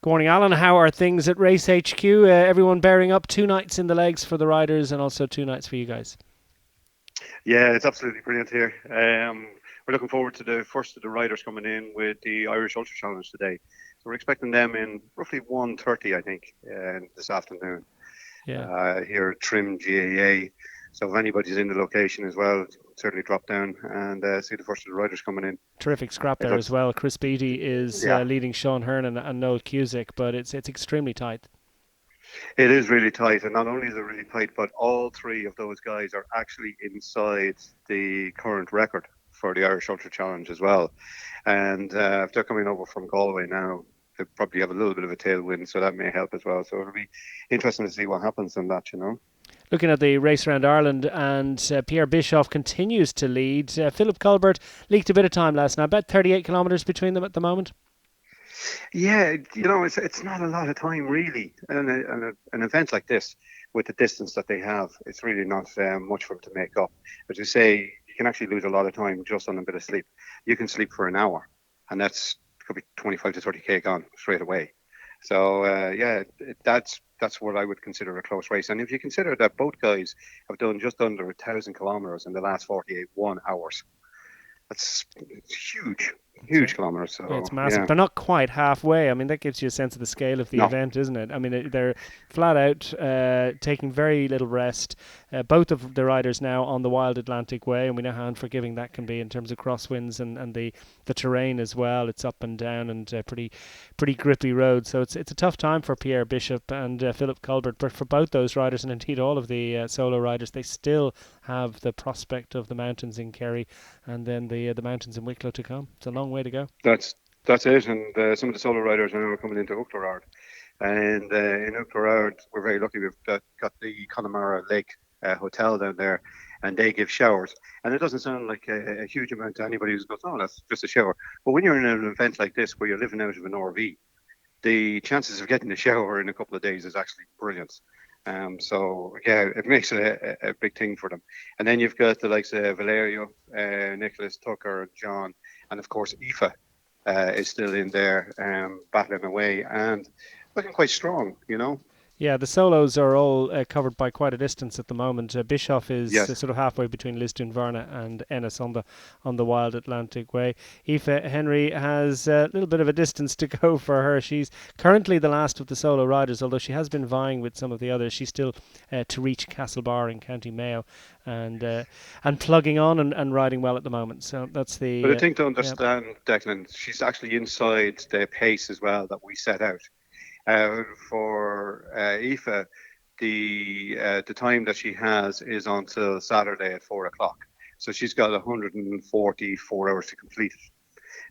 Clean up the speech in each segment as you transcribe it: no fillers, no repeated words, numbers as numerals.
Good morning, Alan. How are things at Race HQ? Everyone bearing up 2 nights in the legs for the riders and also 2 nights for you guys. Yeah, it's absolutely brilliant here. We're looking forward to the first of the riders coming in with the Irish Ultra Challenge today. So we're expecting them in roughly 1:30, I think, this afternoon Yeah, here at Trim GAA. So if anybody's in the location as well, certainly drop down and see the first of the riders coming in. terrific scrap It there as looks, well. Chris Beattie is yeah, leading Sean Hearn and Noel Cusick, but it's extremely tight. it is really tight. And not only is it really tight, but all three of those guys are actually inside the current record for the Irish Ultra Challenge as well. And if they're coming over from Galway now, they probably have a little bit of a tailwind, so that may help as well. So it'll be interesting to see what happens in that. Looking at the race around Ireland, and Pierre Bischoff continues to lead. Philip Colbert leaked a bit of time last night, about 38 kilometres between them at the moment. Yeah, it's not a lot of time really, and an event like this with the distance that they have, it's really not much for them to make up. As you say, you can actually lose a lot of time just on a bit of sleep. You can sleep for an hour, and that's could be 25 to 30k gone straight away. So yeah, that's what I would consider a close race. And if you consider that both guys have done just under 1,000 kilometers in the last 48 hours, that's huge, So, huge kilometers. yeah, So it's massive. yeah, They're not quite halfway. I mean, that gives you a sense of the scale of the no. event, isn't it? I mean, they're flat out taking very little rest. Both of the riders now on the Wild Atlantic Way, and we know how unforgiving that can be in terms of crosswinds and the terrain as well. It's up and down and pretty grippy road. So it's a tough time for Pierre Bishop and Philip Colbert. But for both those riders, and indeed all of the solo riders, they still have the prospect of the mountains in Kerry and then the mountains in Wicklow to come. It's a long way to go. That's it. And some of the solo riders are now coming into Uachtarard. And in Uachtarard, we're very lucky. We've got the Connemara Lake Hotel down there, and they give showers. And it doesn't sound like a huge amount to anybody who goes, "Oh, that's just a shower." But when you're in an event like this, where you're living out of an RV, the chances of getting a shower in a couple of days is actually brilliant. So yeah, it makes it a big thing for them. And then you've got the likes of Valerio, Nicholas, Tucker, John, and of course Aoife is still in there battling away and looking quite strong. Yeah, the solos are all covered by quite a distance at the moment. Bischoff is Yes. sort of halfway between Lisdoonvarna and Ennis on the Wild Atlantic Way. Aoife Henry has a little bit of a distance to go for her. She's currently the last of the solo riders, although she has been vying with some of the others. She's still to reach Castlebar in County Mayo and plugging on and riding well at the moment. So that's But I the think to yeah. understand, Declan, she's actually inside the pace as well that we set out. For Aoife, the time that she has is until Saturday at 4 o'clock. So she's got 144 hours to complete it.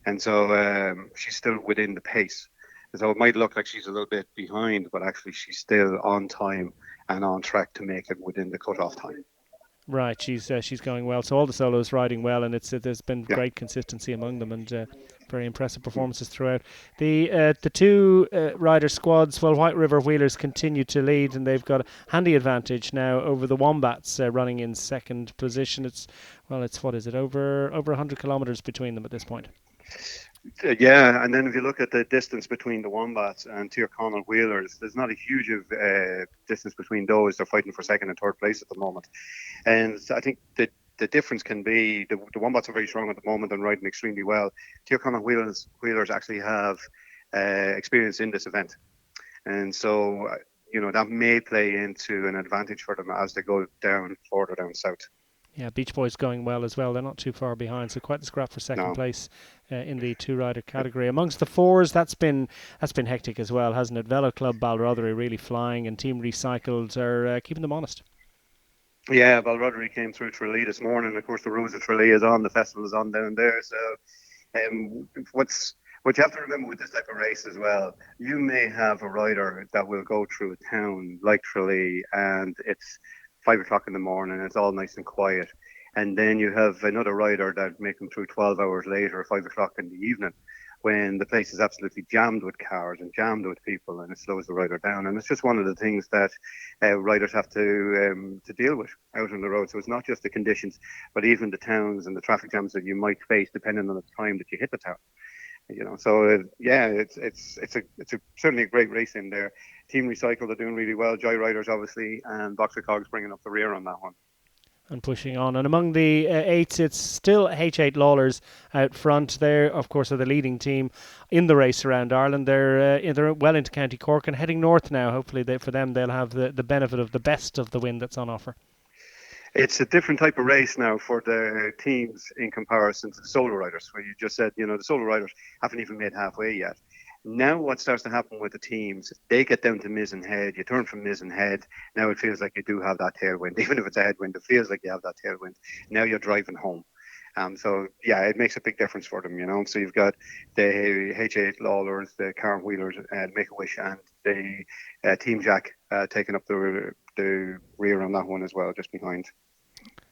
And so she's still within the pace. And so it might look like she's a little bit behind, but actually she's still on time and on track to make it within the cutoff time. Right, she's going well. So all the solos riding well, and there's been Yeah. great consistency among them, and very impressive performances throughout. The two rider squads, well, White River Wheelers continue to lead, and they've got a handy advantage now over the Wombats, running in second position. It's what is it, over 100 kilometres between them at this point. Yeah, and then if you look at the distance between the Wombats and Tyrconnell Wheelers, there's not a huge distance between those. They're fighting for second and third place at the moment. And I think the difference can be the Wombats are very strong at the moment and riding extremely well. Tyrconnell Wheelers actually have experience in this event. And so, that may play into an advantage for them as they go further down south. Yeah, Beach Boys going well as well. They're not too far behind, so quite the scrap for second No. place in the two-rider category. Amongst the fours, that's been hectic as well, hasn't it? Velo Club Balrotherry really flying, and Team Recycled are keeping them honest. Yeah, Balrotherry came through Tralee this morning. Of course, the Rose of Tralee is on. The festival is on down there. So, what you have to remember with this type of race as well, you may have a rider that will go through a town like Tralee, and it's 5 o'clock in the morning. It's all nice and quiet, and then you have another rider that may come through 12 hours later, 5 o'clock in the evening, when the place is absolutely jammed with cars and jammed with people, and it slows the rider down. And it's just one of the things that riders have to deal with out on the road. So it's not just the conditions, but even the towns and the traffic jams that you might face depending on the time that you hit the town. So yeah, it's certainly a great race in there. Team Recycle are doing really well. Joyriders obviously, and Boxer Cogs bringing up the rear on that one. And pushing on. And among the eights, it's still H8 Lawlers out front. There, of course, are the leading team in the race around Ireland. They're well into County Cork and heading north now. Hopefully, for them, they'll have the benefit of the best of the wind that's on offer. It's a different type of race now for the teams in comparison to the solo riders, where you just said, the solo riders haven't even made halfway yet. Now, what starts to happen with the teams, they get down to Mizzen Head, you turn from Mizzen Head, now it feels like you do have that tailwind. Even if it's a headwind, it feels like you have that tailwind. Now you're driving home. So, yeah, it makes a big difference for them. So you've got the H8 Lawlers, the Car Wheelers, Make-A-Wish, and the Team Jack taking up the rear on that one as well, just behind.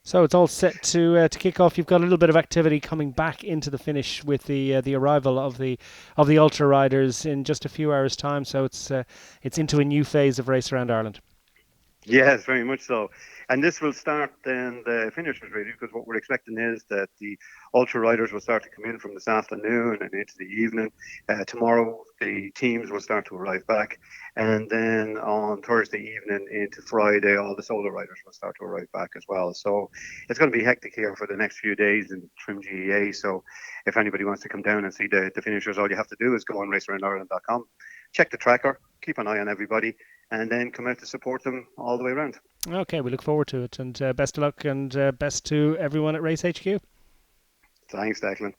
So it's all set to kick off. You've got a little bit of activity coming back into the finish with the arrival of the ultra riders in just a few hours' time. So it's into a new phase of Race Around Ireland. Yes, very much so. And this will start then the finishers really, because what we're expecting is that the ultra riders will start to come in from this afternoon and into the evening. Tomorrow, the teams will start to arrive back. And then on Thursday evening into Friday, all the solo riders will start to arrive back as well. So it's going to be hectic here for the next few days in Trim GEA. So if anybody wants to come down and see the finishers, all you have to do is go on racearoundireland.com, check the tracker, keep an eye on everybody, and then come out to support them all the way around. Okay, we look forward to it, and best of luck, and best to everyone at Race HQ. Thanks, Declan.